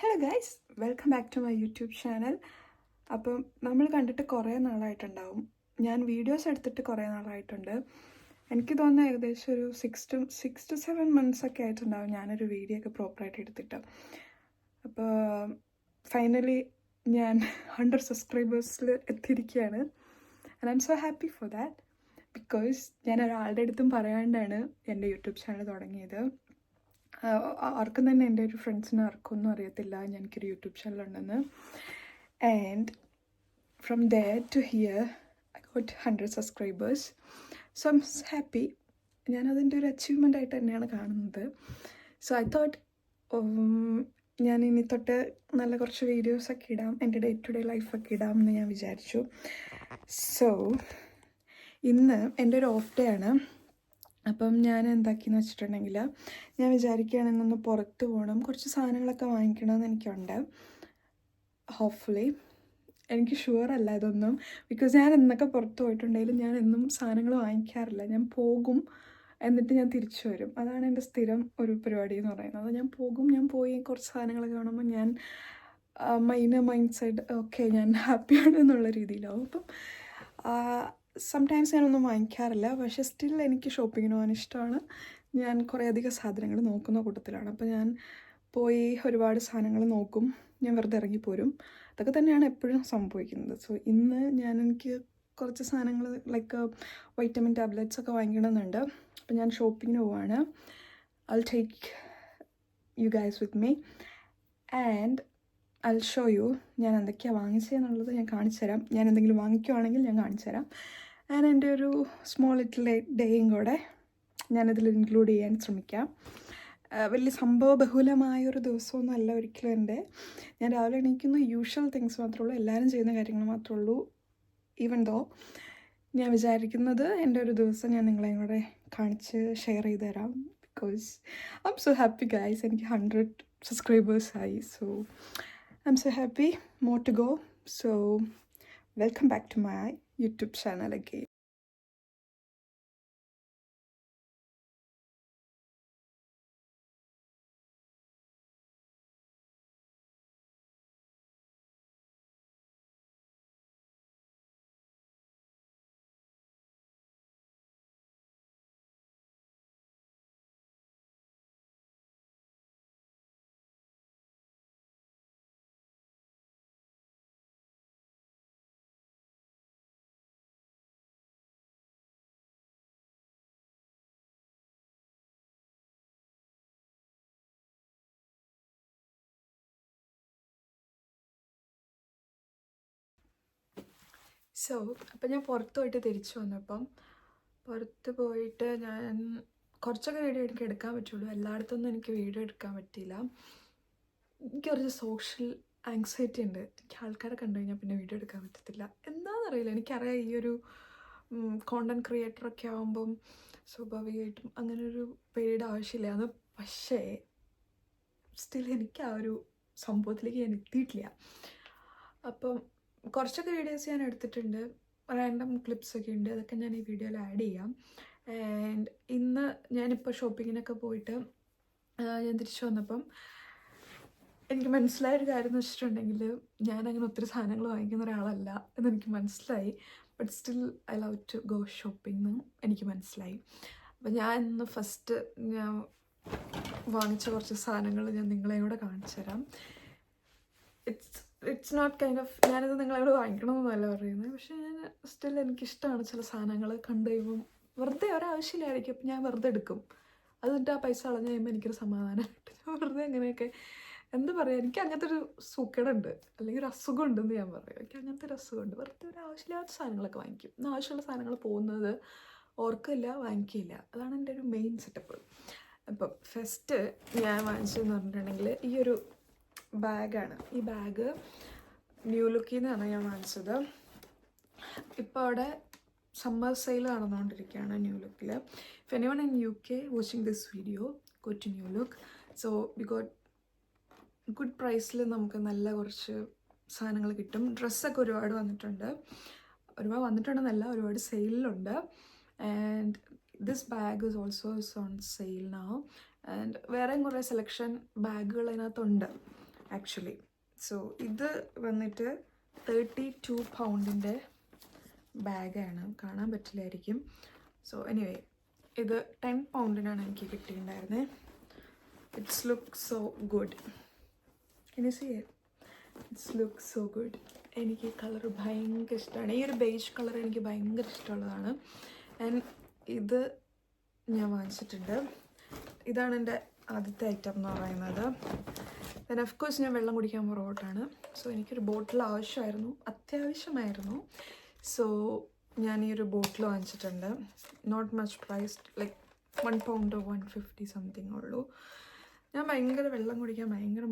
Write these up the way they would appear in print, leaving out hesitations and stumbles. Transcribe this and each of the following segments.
Hello guys, welcome back to my YouTube channel. അപ്പം നമ്മൾ കണ്ടിട്ട് കുറേ നാളായിട്ടുണ്ടാവും. ഞാൻ വീഡിയോസ് എടുത്തിട്ട് കുറേ നാളായിട്ടുണ്ട്. എനിക്ക് തോന്നുന്നു ഏകദേശം ഒരു 6 to 7 months ഒക്കെ ആയിട്ടുണ്ടാവും ഞാനൊരു വീഡിയോ ഒക്കെ പ്രോപ്പറായിട്ട് എടുത്തിട്ട്. അപ്പോൾ ഫൈനലി ഞാൻ 100 സബ്സ്ക്രൈബേഴ്സിൽ എത്തിയിരിക്കുകയാണ്. And I M so happy for that. Because ഞാൻ ഒരാളുടെ അടുത്തും പറയാണ്ടാണ് എൻ്റെ യൂട്യൂബ് ചാനൽ തുടങ്ങിയത്. ആർക്കും തന്നെ എൻ്റെ ഒരു ഫ്രണ്ട്സിന് ആർക്കൊന്നും അറിയത്തില്ല എനിക്കൊരു യൂട്യൂബ് ചാനലുണ്ടെന്ന്. And from there to here I got 100 subscribers. So I'm happy. ഞാനതിൻ്റെ ഒരു അച്ചീവ്മെൻ്റ് ആയിട്ട് തന്നെയാണ് കാണുന്നത്. സോ ഐ തോട്ട് ഞാൻ ഇനി തൊട്ട് നല്ല കുറച്ച് വീഡിയോസൊക്കെ ഇടാം, എൻ്റെ ഡേ ടു ഡേ ലൈഫൊക്കെ ഇടാം എന്ന് ഞാൻ വിചാരിച്ചു. സോ ഇന്ന് എൻ്റെ ഒരു ഓഫ് ഡേ ആണ്. അപ്പം ഞാൻ എന്താക്കിയെന്ന് വെച്ചിട്ടുണ്ടെങ്കിൽ, ഞാൻ വിചാരിക്കുകയാണെന്നൊന്ന് പുറത്ത് പോകണം, കുറച്ച് സാധനങ്ങളൊക്കെ വാങ്ങിക്കണമെന്ന് എനിക്കുണ്ട്. ഹോപ്പ്ഫുള്ളി. എനിക്ക് ഷുവറല്ല ഇതൊന്നും, ബിക്കോസ് ഞാൻ എന്നൊക്കെ പുറത്ത് പോയിട്ടുണ്ടെങ്കിലും ഞാൻ എന്നും സാധനങ്ങൾ വാങ്ങിക്കാറില്ല. ഞാൻ പോകും, എന്നിട്ട് ഞാൻ തിരിച്ചു വരും. അതാണ് എൻ്റെ സ്ഥിരം ഒരു പരിപാടി എന്ന് പറയുന്നത്. ഞാൻ പോയി കുറച്ച് സാധനങ്ങളൊക്കെ കാണുമ്പോൾ ഞാൻ മൈൻഡ് സെറ്റ് ഓക്കെ ഞാൻ ഹാപ്പിയാണ് എന്നുള്ള രീതിയിലാവും. അപ്പം സംടൈംസ് ഞാനൊന്നും വാങ്ങിക്കാറില്ല, പക്ഷേ സ്റ്റിൽ എനിക്ക് ഷോപ്പിങ്ങിന് പോകാൻ ഇഷ്ടമാണ്. ഞാൻ കുറേ അധികം സാധനങ്ങൾ നോക്കുന്ന കൂട്ടത്തിലാണ്. അപ്പോൾ ഞാൻ പോയി ഒരുപാട് സാധനങ്ങൾ നോക്കും, ഞാൻ വെറുതെ ഇറങ്ങിപ്പോരും. അതൊക്കെ തന്നെയാണ് എപ്പോഴും സംഭവിക്കുന്നത്. സോ ഇന്ന് എനിക്ക് കുറച്ച് സാധനങ്ങൾ ലൈക്ക് വൈറ്റമിൻ ടാബ്ലറ്റ്സ് ഒക്കെ വാങ്ങിക്കണമെന്നുണ്ട്. അപ്പോൾ ഞാൻ ഷോപ്പിങ്ങിന് പോവാണ്. I'll take you guys with me and I'll show you ഞാൻ എന്തൊക്കെയാണ് വാങ്ങിച്ചതെന്നുള്ളത് ഞാൻ കാണിച്ചു തരാം. ഞാൻ എന്തെങ്കിലും വാങ്ങിക്കുവാണെങ്കിൽ ഞാൻ കാണിച്ചു തരാം. ആൻഡ് എൻ്റെ ഒരു സ്മോൾ ലിറ്റിൽ ഡേയും കൂടെ ഞാനതിൽ ഇൻക്ലൂഡ് ചെയ്യാൻ ശ്രമിക്കാം. വലിയ സംഭവബഹുലമായൊരു ദിവസമൊന്നും അല്ല ഒരിക്കലും ഞാൻ രാവിലെ എണീക്കുന്ന യൂഷ്വൽ തിങ്സ് മാത്രമേ ഉള്ളൂ, എല്ലാവരും ചെയ്യുന്ന കാര്യങ്ങൾ മാത്രമേ ഉള്ളൂ. ഈവൻ ദോ ഞാൻ വിചാരിക്കുന്നത് എൻ്റെ ഒരു ദിവസം ഞാൻ നിങ്ങളെയും കൂടെ കാണിച്ച് ഷെയർ ചെയ്ത് തരാം. Because I'm so happy guys. എനിക്ക് 100 സബ്സ്ക്രൈബേഴ്സ് ആയി. So I'm so happy. More to go. So welcome back to my YouTube channel again. So അപ്പം ഞാൻ പുറത്ത് പോയിട്ട് തിരിച്ചു വന്നപ്പം, പുറത്ത് പോയിട്ട് ഞാൻ കുറച്ചൊക്കെ വീഡിയോ എനിക്ക് എടുക്കാൻ പറ്റുള്ളൂ. എല്ലായിടത്തൊന്നും എനിക്ക് വീഡിയോ എടുക്കാൻ പറ്റിയില്ല. എനിക്ക് കുറച്ച് സോഷ്യൽ ആങ്സൈറ്റി ഉണ്ട്. എനിക്ക് ആൾക്കാരെ കണ്ടു കഴിഞ്ഞാൽ പിന്നെ വീഡിയോ എടുക്കാൻ പറ്റത്തില്ല. എന്താണെന്നറിയില്ല. എനിക്കറിയാം ഈ ഒരു കോണ്ടൻറ് ക്രിയേറ്ററൊക്കെ ആകുമ്പം സ്വാഭാവികമായിട്ടും അങ്ങനൊരു പേടിയുടെ ആവശ്യമില്ല. പക്ഷേ സ്റ്റിൽ എനിക്ക് ആ ഒരു സംഭവത്തിലേക്ക് ഞാൻ എത്തിയിട്ടില്ല. അപ്പം കുറച്ചൊക്കെ വീഡിയോസ് ഞാൻ എടുത്തിട്ടുണ്ട്, റാൻഡം ക്ലിപ്സൊക്കെ ഉണ്ട്. അതൊക്കെ ഞാൻ ഈ വീഡിയോയിൽ ആഡ് ചെയ്യാം. ആൻഡ് ഇന്ന് ഞാനിപ്പോൾ ഷോപ്പിങ്ങിനൊക്കെ പോയിട്ട് ഞാൻ തിരിച്ചു വന്നപ്പം എനിക്ക് മനസ്സിലായൊരു കാര്യം എന്ന് വെച്ചിട്ടുണ്ടെങ്കിൽ, ഞാനങ്ങനെ ഒത്തിരി സാധനങ്ങൾ വാങ്ങിക്കുന്ന ഒരാളല്ല എന്നെനിക്ക് മനസ്സിലായി. But still I love to go shopping എന്ന് എനിക്ക് മനസ്സിലായി. അപ്പം ഞാൻ ഇന്ന് ഫസ്റ്റ് ഞാൻ വാങ്ങിച്ച കുറച്ച് സാധനങ്ങൾ ഞാൻ നിങ്ങളെയും കൂടെ കാണിച്ചു തരാം. ഇറ്റ്സ് നോട്ട് കൈൻഡ് ഓഫ് ഞാനിത് നിങ്ങളോട് വാങ്ങിക്കണമെന്നല്ല പറയുന്നത്, പക്ഷേ ഞാൻ സ്റ്റിൽ എനിക്കിഷ്ടമാണ് ചില സാധനങ്ങൾ കണ്ടു കഴിയുമ്പം വെറുതെ ഒരാവശ്യമില്ലായിരിക്കും. അപ്പം ഞാൻ വെറുതെ എടുക്കും. അതിട്ട് ആ പൈസ കളഞ്ഞു കഴിയുമ്പോൾ എനിക്കൊരു സമാധാനം കിട്ടും. ഞാൻ വെറുതെ അങ്ങനെയൊക്കെ എന്താ പറയുക, എനിക്ക് അങ്ങനത്തെ ഒരു സൂക്കേടുണ്ട്, അല്ലെങ്കിൽ ഒരു അസുഖം ഉണ്ടെന്ന് ഞാൻ പറയും. എനിക്ക് അങ്ങനത്തെ ഒരു അസുഖമുണ്ട്. വെറുതെ ഒരു ആവശ്യമില്ലാത്ത സാധനങ്ങളൊക്കെ വാങ്ങിക്കും. ആവശ്യമുള്ള സാധനങ്ങൾ പോകുന്നത് ഓർക്കില്ല, വാങ്ങിക്കില്ല. അതാണ് എൻ്റെ ഒരു മെയിൻ സെറ്റപ്പ്. അപ്പം ഫസ്റ്റ് ഞാൻ വാങ്ങിച്ചതെന്ന് പറഞ്ഞിട്ടുണ്ടെങ്കിൽ ഈ ഒരു ബാഗാണ്. ഈ ബാഗ് ന്യൂ ലുക്കിൽ നിന്നാണ് ഞാൻ വാങ്ങിച്ചത്. ഇപ്പോൾ അവിടെ സമ്മർ സെയിൽ നടന്നുകൊണ്ടിരിക്കുകയാണ് ന്യൂ ലുക്കിൽ. If anyone in UK watching this video, go to New Look. So we got good പ്രൈസിൽ നമുക്ക് നല്ല കുറച്ച് സാധനങ്ങൾ കിട്ടും. ഡ്രസ്സൊക്കെ ഒരുപാട് വന്നിട്ടുണ്ടെന്നല്ല, ഒരുപാട് സെയിലുണ്ട്. And this bag is also is on sale now. And വേറെയും കുറേ സെലക്ഷൻ ബാഗുകൾ അതിനകത്തുണ്ട്. ആക്ച്വലി. സോ ഇത് വന്നിട്ട് 32 പൗണ്ടിൻ്റെ ബാഗാണ്, കാണാൻ പറ്റില്ലായിരിക്കും. സോ എനിവേ ഇത് 10 പൗണ്ടിനാണ് എനിക്ക് കിട്ടിയിട്ടുണ്ടായിരുന്നത്. It's look so good. Can you see it? It's looks so good. എനിക്ക് ഈ കളർ ഭയങ്കര ഇഷ്ടമാണ്. ഈ ഒരു ബേജ് കളർ എനിക്ക് ഭയങ്കര ഇഷ്ടമുള്ളതാണ്. ആൻഡ് ഇത് ഞാൻ വാങ്ങിച്ചിട്ടുണ്ട്. ഇതാണ് എൻ്റെ ആദ്യത്തെ ഐറ്റം എന്ന് പറയുന്നത്. ദെൻ ഓഫ് കോഴ്സ് ഞാൻ വെള്ളം കുടിക്കാൻ പുറകോട്ടാണ്. സോ എനിക്കൊരു ബോട്ടിൽ അത്യാവശ്യമായിരുന്നു. സോ ഞാൻ ഈ ഒരു ബോട്ടിൽ വാങ്ങിച്ചിട്ടുണ്ട്. Not much priced, like 1 pound 150 something ഉള്ളൂ. ഞാൻ ഭയങ്കര വെള്ളം കുടിക്കാൻ ഭയങ്കര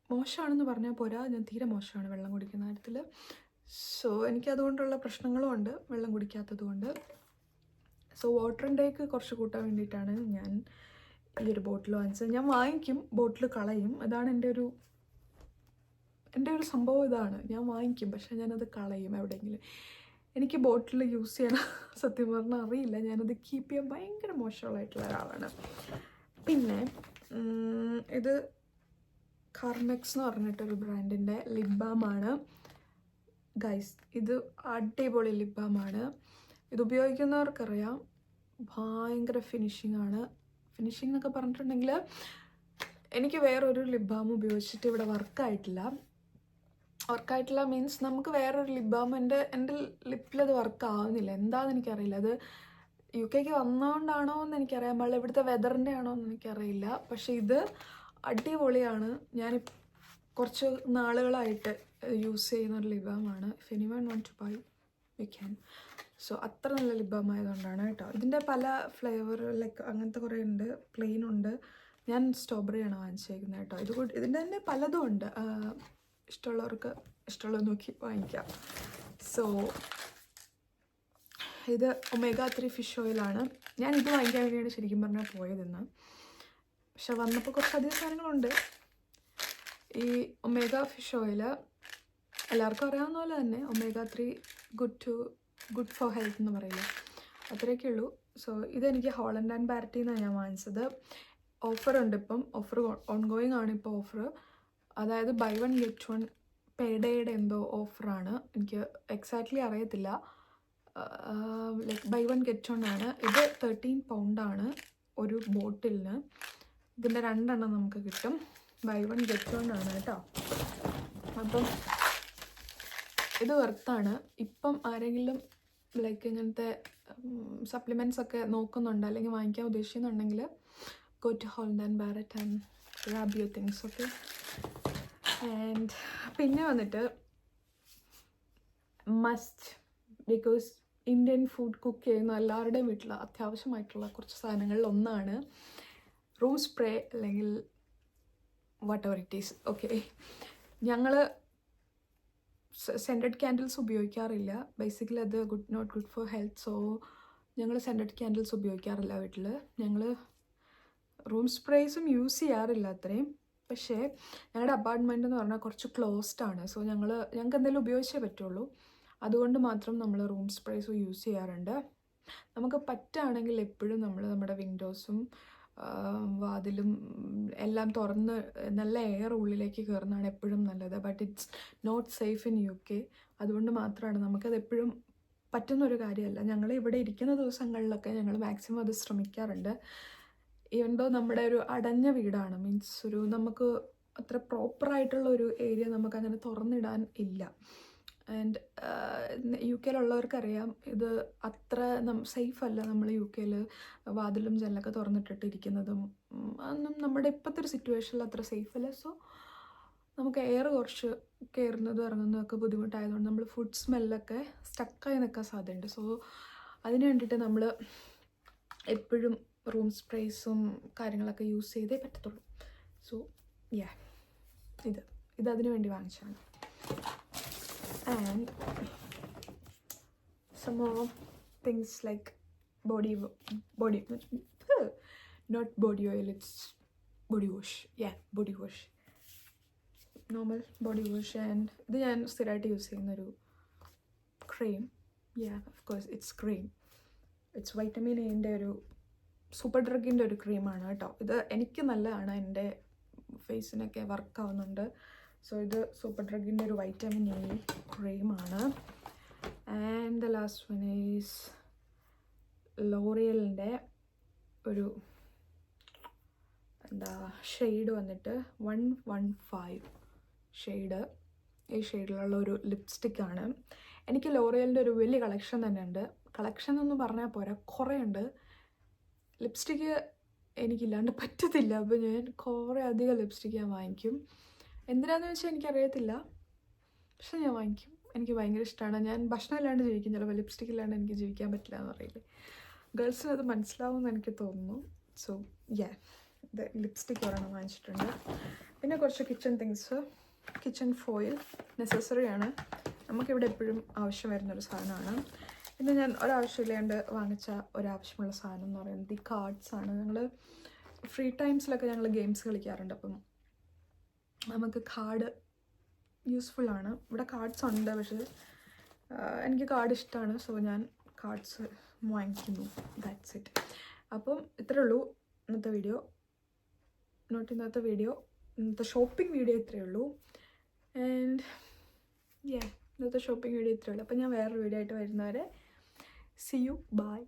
മോശമാണെന്ന് പറഞ്ഞാൽ പോരാ, ഞാൻ തീരെ മോശമാണ് വെള്ളം കുടിക്കുന്ന കാര്യത്തിൽ. സോ എനിക്കതുകൊണ്ടുള്ള പ്രശ്നങ്ങളും ഉണ്ട് വെള്ളം കുടിക്കാത്തത് കൊണ്ട്. സോ വാട്ടർ ഇൻടേക്ക് കുറച്ച് കൂട്ടാൻ വേണ്ടിയിട്ടാണ് ഞാൻ ഈ ഒരു ബോട്ടിൽ വാങ്ങിച്ചത്. ഞാൻ വാങ്ങിക്കും, ബോട്ടിൽ കളയും. അതാണ് എൻ്റെ ഒരു സംഭവം. ഇതാണ്, ഞാൻ വാങ്ങിക്കും പക്ഷേ ഞാനത് കളയും എവിടെയെങ്കിലും. എനിക്ക് ബോട്ടിൽ യൂസ് ചെയ്യാൻ സത്യം പറഞ്ഞാൽ അറിയില്ല. ഞാനത് കീപ്പ് ചെയ്യാൻ ഭയങ്കര മോശമുള്ളതായിട്ടുള്ള ഒരാളാണ്. പിന്നെ ഇത് കാർമെക്സ് എന്ന് പറഞ്ഞിട്ടൊരു ബ്രാൻഡിൻ്റെ ലിപ് ബാമാണ് ഗൈസ്. ഇത് അടിപൊളി ലിപ് ബാമാണ്. ഇത് ഉപയോഗിക്കുന്നവർക്കറിയാം ഭയങ്കര ഫിനിഷിംഗ് എന്നൊക്കെ പറഞ്ഞിട്ടുണ്ടെങ്കിൽ എനിക്ക് വേറൊരു ലിപ് ബാം ഉപയോഗിച്ചിട്ട് ഇവിടെ വർക്കായിട്ടില്ല മീൻസ് നമുക്ക് വേറൊരു ലിപ് ബാം എൻ്റെ ലിപ്പിലത് വർക്ക് ആവുന്നില്ല. എന്താണെന്ന് എനിക്കറിയില്ല. അത് UK വന്നതുകൊണ്ടാണോ എന്ന് എനിക്കറിയാൻ പാടില്ല, ഇവിടുത്തെ വെതറിൻ്റെ ആണോ എന്ന് എനിക്കറിയില്ല. പക്ഷേ ഇത് അടിപൊളിയാണ്. ഞാൻ കുറച്ച് നാളുകളായിട്ട് യൂസ് ചെയ്യുന്ന ഒരു ലിപ് ബാമാണ്. If anyone want to buy you can. So അത്ര നല്ല ലിപ് ബാം ആയതുകൊണ്ടാണ് കേട്ടോ. ഇതിൻ്റെ പല ഫ്ലേവർ ലൈക്ക് അങ്ങനത്തെ കുറേ ഉണ്ട്, പ്ലെയിൻ ഉണ്ട്. ഞാൻ സ്ട്രോബെറിയാണ് വാങ്ങിച്ചേക്കുന്നത് കേട്ടോ. ഇതിൻ്റെ തന്നെ പലതും ഉണ്ട്. ഇഷ്ടമുള്ളവർക്ക് ഇഷ്ടമുള്ളത് നോക്കി വാങ്ങിക്കാം. സോ ഇത് omega-3 ഫിഷ് ഓയിലാണ്. ഞാൻ ഇത് വാങ്ങിക്കാൻ വേണ്ടിയാണ് ശരിക്കും പറഞ്ഞാൽ പോയതെന്ന്. പക്ഷെ വന്നപ്പോൾ കുറച്ചധികം സാധനങ്ങളുണ്ട്. ഈ ഒമേഗ ഫിഷ് ഓയിൽ എല്ലാവർക്കും അറിയാവുന്ന പോലെ തന്നെ omega-3 ഗുഡ് ഫോർ ഹെൽത്ത് എന്ന് പറയില്ല, അത്രയൊക്കെ ഉള്ളൂ. സോ ഇതെനിക്ക് ഹോളണ്ട് ആൻഡ് ബാരറ്റിൽ നിന്നാണ് ഞാൻ വാങ്ങിച്ചത്. ഓഫറുണ്ട് ഇപ്പം, ഓഫർ ഓൺഗോയിങ് ആണ് ഇപ്പോൾ ഓഫർ. അതായത് buy 1 get 1 പേഡേയുടെ എന്തോ ഓഫറാണ്. എനിക്ക് എക്സാക്ട്ലി അറിയത്തില്ല. ലൈക്ക് buy 1 get 1 ആണ്. ഇത് 13 പൗണ്ടാണ് ഒരു ബോട്ടിലിന്. ഇതിൻ്റെ 2 എണ്ണം നമുക്ക് കിട്ടും. buy 1 get 1 ആണ് കേട്ടോ. അപ്പം ഇത് വെർത്താണ്. ഇപ്പം ആരെങ്കിലും ലൈക്ക് ഇങ്ങനത്തെ സപ്ലിമെൻറ്റ്സ് ഒക്കെ നോക്കുന്നുണ്ട് അല്ലെങ്കിൽ വാങ്ങിക്കാൻ ഉദ്ദേശിക്കുന്നുണ്ടെങ്കിൽ go to Holland and Barrett and grab your things, okay? And പിന്നെ വന്നിട്ട് must, because Indian food cook ചെയ്യുന്ന എല്ലാവരുടെയും വീട്ടിൽ അത്യാവശ്യമായിട്ടുള്ള കുറച്ച് സാധനങ്ങളിൽ ഒന്നാണ് റൂം സ്പ്രേ അല്ലെങ്കിൽ whatever it is. Okay, ഞങ്ങൾ സെൻറ്റഡ് ക്യാൻഡിൽസ് ഉപയോഗിക്കാറില്ല. ബേസിക്കലി അത് not good for health. So ഞങ്ങൾ സെൻറ്റഡ് ക്യാൻഡിൽസ് ഉപയോഗിക്കാറില്ല വീട്ടിൽ. ഞങ്ങൾ റൂം സ്പ്രേസും യൂസ് ചെയ്യാറില്ല അത്രയും. പക്ഷേ ഞങ്ങളുടെ അപ്പാർട്ട്മെൻറ്റ് എന്ന് പറഞ്ഞാൽ കുറച്ച് ക്ലോസ്ഡ് ആണ്. സോ ഞങ്ങൾക്ക് എന്തെങ്കിലും ഉപയോഗിച്ചേ പറ്റുള്ളൂ. അതുകൊണ്ട് മാത്രം നമ്മൾ റൂം സ്പ്രേസും യൂസ് ചെയ്യാറുണ്ട്. നമുക്ക് പറ്റുകയാണെങ്കിൽ എപ്പോഴും നമ്മൾ നമ്മുടെ വിൻഡോസും വാതിലും എല്ലാം തുറന്ന് നല്ല എയർ ഉള്ളിലേക്ക് കയറുന്നതാണ് എപ്പോഴും നല്ലത്. But it's not safe in UK. അതുകൊണ്ട് മാത്രമാണ് നമുക്കത് എപ്പോഴും പറ്റുന്നൊരു കാര്യമല്ല. ഞങ്ങൾ ഇവിടെ ഇരിക്കുന്ന ദിവസങ്ങളിലൊക്കെ ഞങ്ങൾ മാക്സിമം അത് ശ്രമിക്കാറുണ്ട്. ഈവൻ ദോ നമ്മുടെ ഒരു അടഞ്ഞ വീടാണ്, മീൻസ് ഒരു നമുക്ക് അത്ര പ്രോപ്പറായിട്ടുള്ള ഒരു ഏരിയ നമുക്കങ്ങനെ തുറന്നിടാൻ ഇല്ല. ആൻഡ് UK ഉള്ളവർക്കറിയാം ഇത് അത്ര സേഫ് അല്ല. നമ്മൾ UK വാതിലും ജനലൊക്കെ തുറന്നിട്ടിട്ടിരിക്കുന്നതും ഒന്നും നമ്മുടെ ഇപ്പോഴത്തെ ഒരു സിറ്റുവേഷനിൽ അത്ര സേഫ് അല്ല. സോ നമുക്ക് എയർ കുറച്ച് കയറുന്നതും ഇറങ്ങുന്നതൊക്കെ ബുദ്ധിമുട്ടായതുകൊണ്ട് നമ്മൾ ഫുഡ് സ്മെല്ലൊക്കെ സ്റ്റക്കായി നിൽക്കാൻ സാധ്യതയുണ്ട്. സോ അതിന് വേണ്ടിയിട്ട് നമ്മൾ എപ്പോഴും റൂം സ്പ്രേസും കാര്യങ്ങളൊക്കെ യൂസ് ചെയ്തേ പറ്റത്തുള്ളൂ. സോ ഇത് അതിനു വേണ്ടി വാങ്ങിച്ചാണ്. And some more things like body not body oil, it's body wash. Body wash, normal body wash. And ഇത് ഞാൻ സ്ഥിരമായിട്ട് യൂസ് ചെയ്യുന്നൊരു cream. Of course it's cream. It's vitamin A ൻ്റെ ഒരു സൂപ്പർ ഡ്രഗിൻ്റെ ഒരു ക്രീമാണ് കേട്ടോ. ഇത് എനിക്ക് നല്ലതാണ്. എൻ്റെ ഫേസിനൊക്കെ വർക്കാവുന്നുണ്ട്. സോ ഇത് സൂപ്പർ ഡ്രഗിൻ്റെ ഒരു വൈറ്റമിൻ എ ക്രീമാണ്. And the last one is ലോറിയലിൻ്റെ ഒരു എന്താ ഷെയ്ഡ് വന്നിട്ട് 115 ഷെയ്ഡ്. ഈ ഷെയ്ഡിലുള്ള ഒരു ലിപ്സ്റ്റിക്കാണ്. എനിക്ക് ലോറിയലിൻ്റെ ഒരു വലിയ കളക്ഷൻ തന്നെ ഉണ്ട്. കളക്ഷൻ എന്ന് പറഞ്ഞാൽ പോരാ, കുറേ ഉണ്ട്. ലിപ്സ്റ്റിക്ക് എനിക്കില്ലാണ്ട് പറ്റത്തില്ല. അപ്പോൾ ഞാൻ കുറേ അധികം ലിപ്സ്റ്റിക്ക് ഞാൻ വാങ്ങിക്കും. എന്തിനാന്ന് വെച്ചാൽ എനിക്കറിയത്തില്ല, പക്ഷെ ഞാൻ വാങ്ങിക്കും. എനിക്ക് ഭയങ്കര ഇഷ്ടമാണ്. ഞാൻ ഭക്ഷണം ഇല്ലാണ്ട് ജീവിക്കും, ചിലപ്പോൾ ലിപ്സ്റ്റിക്ക് ഇല്ലാണ്ട് എനിക്ക് ജീവിക്കാൻ പറ്റില്ല എന്ന് പറയില്ലേ. ഗേൾസിന് അത് മനസ്സിലാവുമെന്ന് എനിക്ക് തോന്നുന്നു. സോ ഇത് ലിപ്സ്റ്റിക്ക് ഒരെണ്ണം വാങ്ങിച്ചിട്ടുണ്ട്. പിന്നെ കുറച്ച് കിച്ചൺ തിങ്സ്. കിച്ചൺ ഫോയിൽ നെസസറിയാണ്, നമുക്കിവിടെ എപ്പോഴും ആവശ്യം വരുന്നൊരു സാധനമാണ്. പിന്നെ ഞാൻ ഒരാവശ്യമില്ലാണ്ട് വാങ്ങിച്ച ഒരാവശ്യമുള്ള സാധനം എന്ന് പറയുന്നത് ഈ കാർഡ്സാണ്. ഞങ്ങൾ ഫ്രീ ടൈംസിലൊക്കെ ഞങ്ങൾ ഗെയിംസ് കളിക്കാറുണ്ട്. അപ്പം നമുക്ക് കാർഡ് യൂസ്ഫുള്ളാണ്. ഇവിടെ കാർഡ്സ് ഉണ്ട്, പക്ഷേ എനിക്ക് കാർഡ് ഇഷ്ടമാണ്. സോ ഞാൻ കാർഡ്സ് വാങ്ങിക്കുന്നു. That's it. അപ്പം ഇത്രയേ ഉള്ളൂ ഇന്നത്തെ വീഡിയോ. ഇന്നത്തെ ഷോപ്പിംഗ് വീഡിയോ ഇത്രയേ ഉള്ളൂ. ആൻഡ് ഇന്നത്തെ ഷോപ്പിംഗ് വീഡിയോ ഇത്രയേ ഉള്ളൂ. അപ്പം ഞാൻ വേറൊരു വീഡിയോ ആയിട്ട് വരുന്നവരെ see you, bye.